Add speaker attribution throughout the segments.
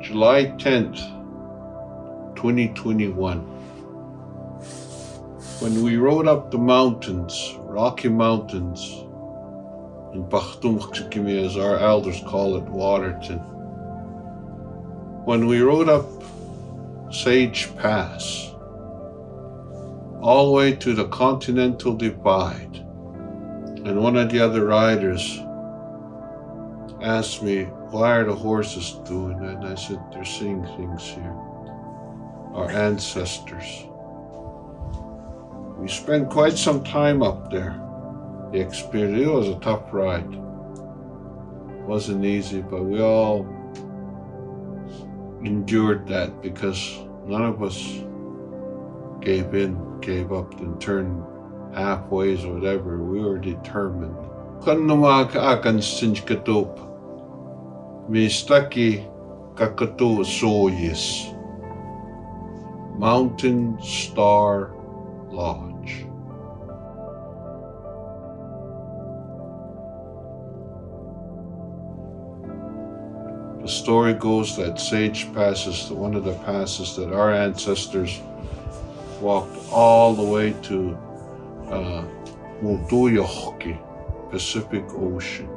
Speaker 1: July 10th, 2021. When we rode up the mountains, Rocky Mountains, in Pachtumkchikimi, as our elders call it, Waterton. When we rode up Sage Pass, all the way to the Continental Divide, and one of the other riders asked me, "Why are the horses doing that?" And I said, "They're seeing things here. Our ancestors." We spent quite some time up there. The experience, it was a tough ride. It wasn't easy, but we all endured that because none of us gave up and turned halfways or whatever. We were determined. Mistaki, Kakato, Sooyis, Mountain Star Lodge. The story goes that Sage Pass is one of the passes that our ancestors walked all the way to Muldoyohki, Pacific Ocean.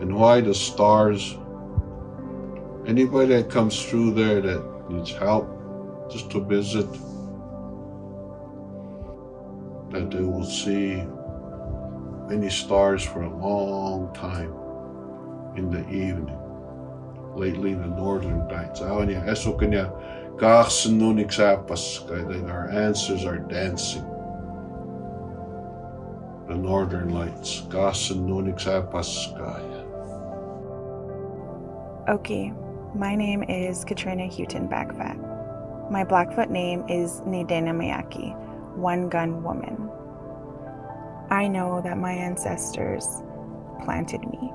Speaker 1: And why the stars? Anybody that comes through there that needs help just to visit, that they will see many stars for a long time in the evening. Lately, the northern lights. Our ancestors are dancing. The northern lights.
Speaker 2: Okay, my name is Katrina Houghton Backfat. My Blackfoot name is Nidena Mayaki, One Gun Woman. I know that my ancestors planted me.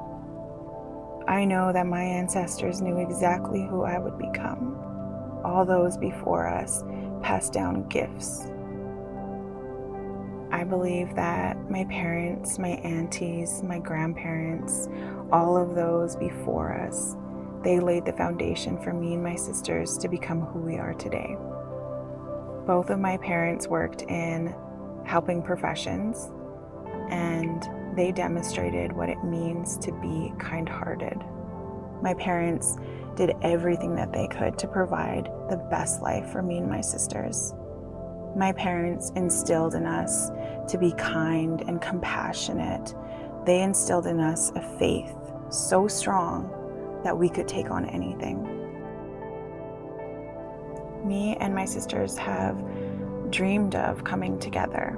Speaker 2: I know that my ancestors knew exactly who I would become. All those before us passed down gifts. I believe that my parents, my aunties, my grandparents, all of those before us, they laid the foundation for me and my sisters to become who we are today. Both of my parents worked in helping professions, and they demonstrated what it means to be kind-hearted. My parents did everything that they could to provide the best life for me and my sisters. My parents instilled in us to be kind and compassionate. They instilled in us a faith so strong that we could take on anything. Me and my sisters have dreamed of coming together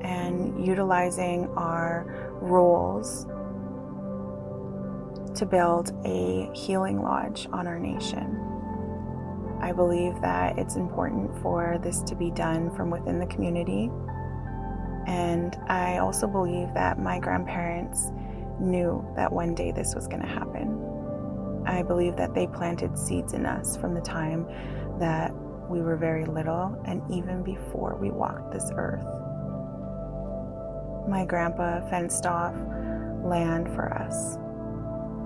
Speaker 2: and utilizing our roles to build a healing lodge on our nation. I believe that it's important for this to be done from within the community. And I also believe that my grandparents knew that one day this was going to happen. I believe that they planted seeds in us from the time that we were very little and even before we walked this earth. My grandpa fenced off land for us,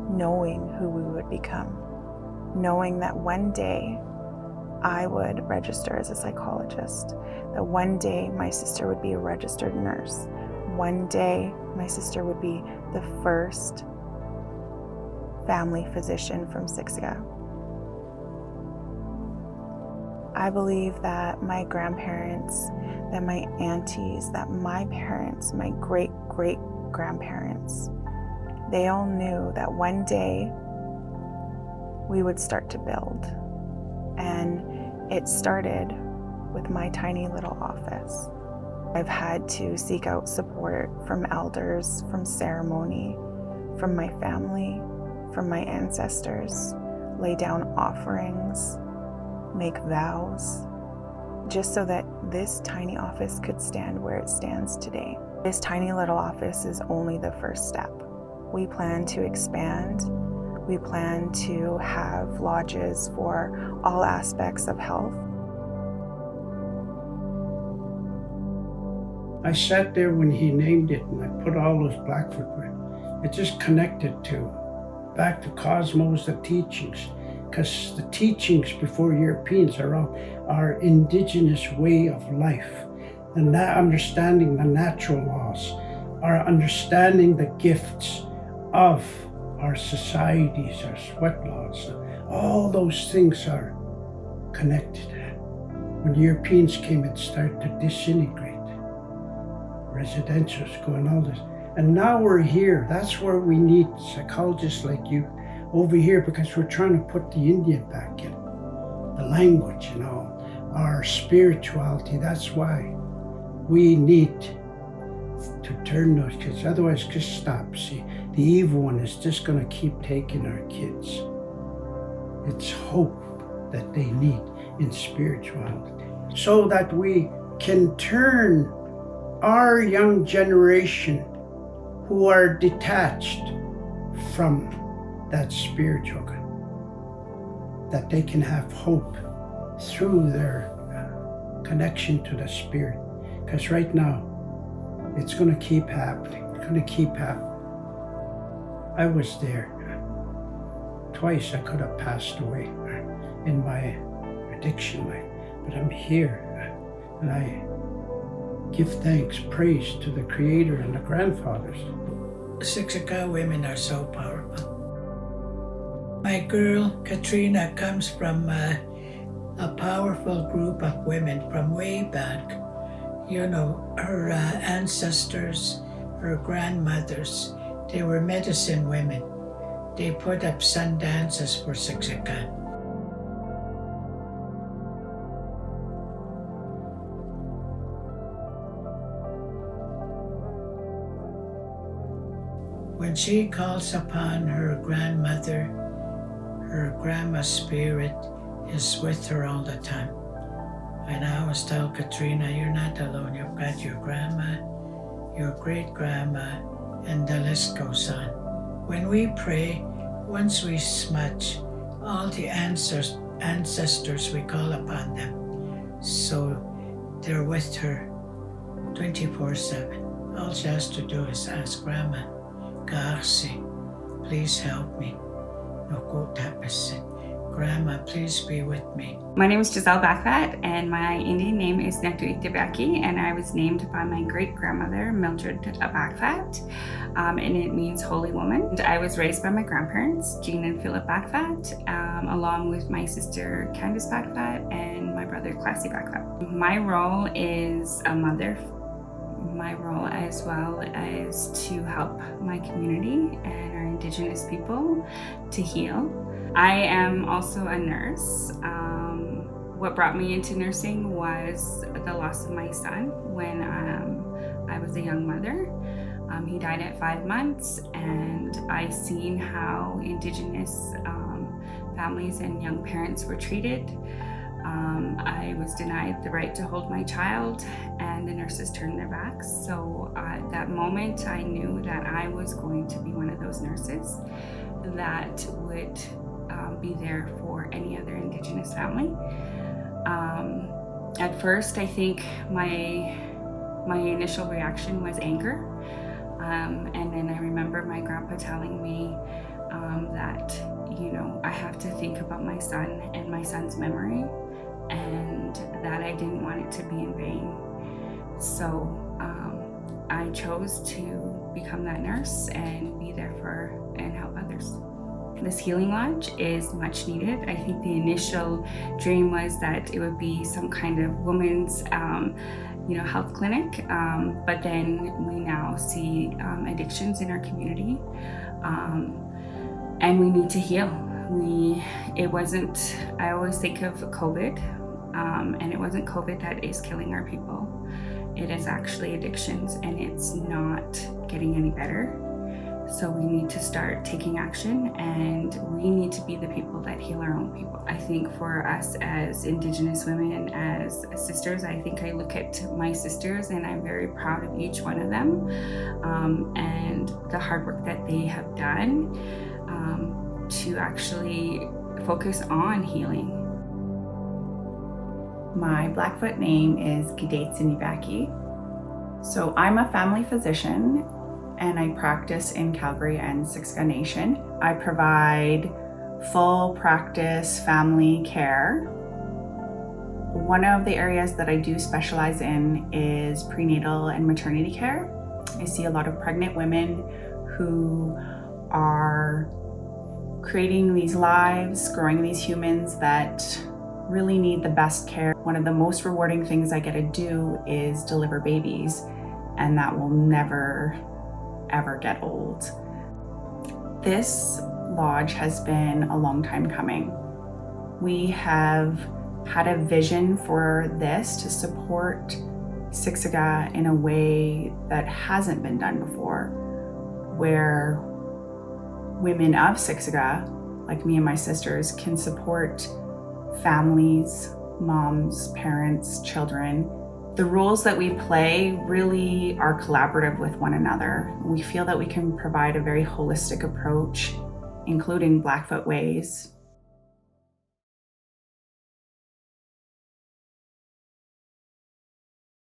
Speaker 2: knowing who we would become, knowing that one day I would register as a psychologist, that one day my sister would be a registered nurse, one day my sister would be the first family physician from Siksika. I believe that my grandparents, that my aunties, that my parents, my great-great-grandparents, they all knew that one day we would start to build. And it started with my tiny little office. I've had to seek out support from elders, from ceremony, from my family, from my ancestors, lay down offerings, make vows, just so that this tiny office could stand where it stands today. This tiny little office is only the first step. We plan to expand. We plan to have lodges for all aspects of health.
Speaker 3: I sat there when he named it and I put all those Blackfoot, it just connected to back to Cosmos, the teachings, because the teachings before Europeans are all our indigenous way of life, and that understanding the natural laws, our understanding the gifts of our societies, our sweat laws, all those things are connected. When the Europeans came, it started to disintegrate. Residential school and all this. And now we're here. That's where we need psychologists like you over here, because we're trying to put the Indian back in. The language, our spirituality. That's why we need to turn those kids. Otherwise, just stop. See, the evil one is just going to keep taking our kids. It's hope that they need in spirituality, so that we can turn our young generation who are detached from that spiritual, that they can have hope through their connection to the spirit. Because right now, it's going to keep happening. It's going to keep happening. I was there. Twice I could have passed away in my addiction life, but I'm here, and I give thanks, praise to the Creator and the grandfathers.
Speaker 4: Siksika women are so powerful. My girl, Katrina, comes from a powerful group of women from way back. Her ancestors, her grandmothers, they were medicine women. They put up sun dances for Siksika. When she calls upon her grandmother, her grandma's spirit is with her all the time. And I always tell Katrina, you're not alone. You've got your grandma, your great-grandma, and the list goes on. When we pray, once we smudge, all the ancestors, we call upon them. So they're with her 24/7. All she has to do is ask Grandma, Garci, please help me. Grandma, please be with me.
Speaker 5: My name is Giselle Backfat, and my Indian name is Nektuitibaki, and I was named by my great-grandmother, Mildred Backfat, and it means holy woman. And I was raised by my grandparents, Jean and Philip Backfat, along with my sister, Candice Backfat, and my brother, Classy Backfat. My role is a mother. My role as well is to help my community and our Indigenous people to heal. I am also a nurse. What brought me into nursing was the loss of my son when I was a young mother. He died at 5 months, and I seen how Indigenous families and young parents were treated. I was denied the right to hold my child, and the nurses turned their backs. So at that moment, I knew that I was going to be one of those nurses that would be there for any other Indigenous family. At first, I think my initial reaction was anger, and then I remember my grandpa telling me that I have to think about my son and my son's memory, and that I didn't want it to be in vain. So I chose to become that nurse and be there for and help others. This healing lodge is much needed. I think the initial dream was that it would be some kind of women's health clinic, but then we now see addictions in our community, and we need to heal. I always think of COVID, and it wasn't COVID that is killing our people. It is actually addictions, and it's not getting any better. So we need to start taking action, and we need to be the people that heal our own people. I think for us as Indigenous women, as sisters, I think I look at my sisters and I'm very proud of each one of them, and the hard work that they have done to actually focus on healing.
Speaker 2: My Blackfoot name is Gidatsinibaki. So I'm a family physician,
Speaker 5: and I practice in Calgary and Siksika Nation. I provide full practice family care. One of the areas that I do specialize in is prenatal and maternity care. I see a lot of pregnant women who are creating these lives, growing these humans that really need the best care. One of the most rewarding things I get to do is deliver babies, and that will never, ever get old. This lodge has been a long time coming. We have had a vision for this to support Siksika in a way that hasn't been done before, where women of Siksika, like me and my sisters, can support families, moms, parents, children. The roles that we play really are collaborative with one another. We feel that we can provide a very holistic approach, including Blackfoot ways,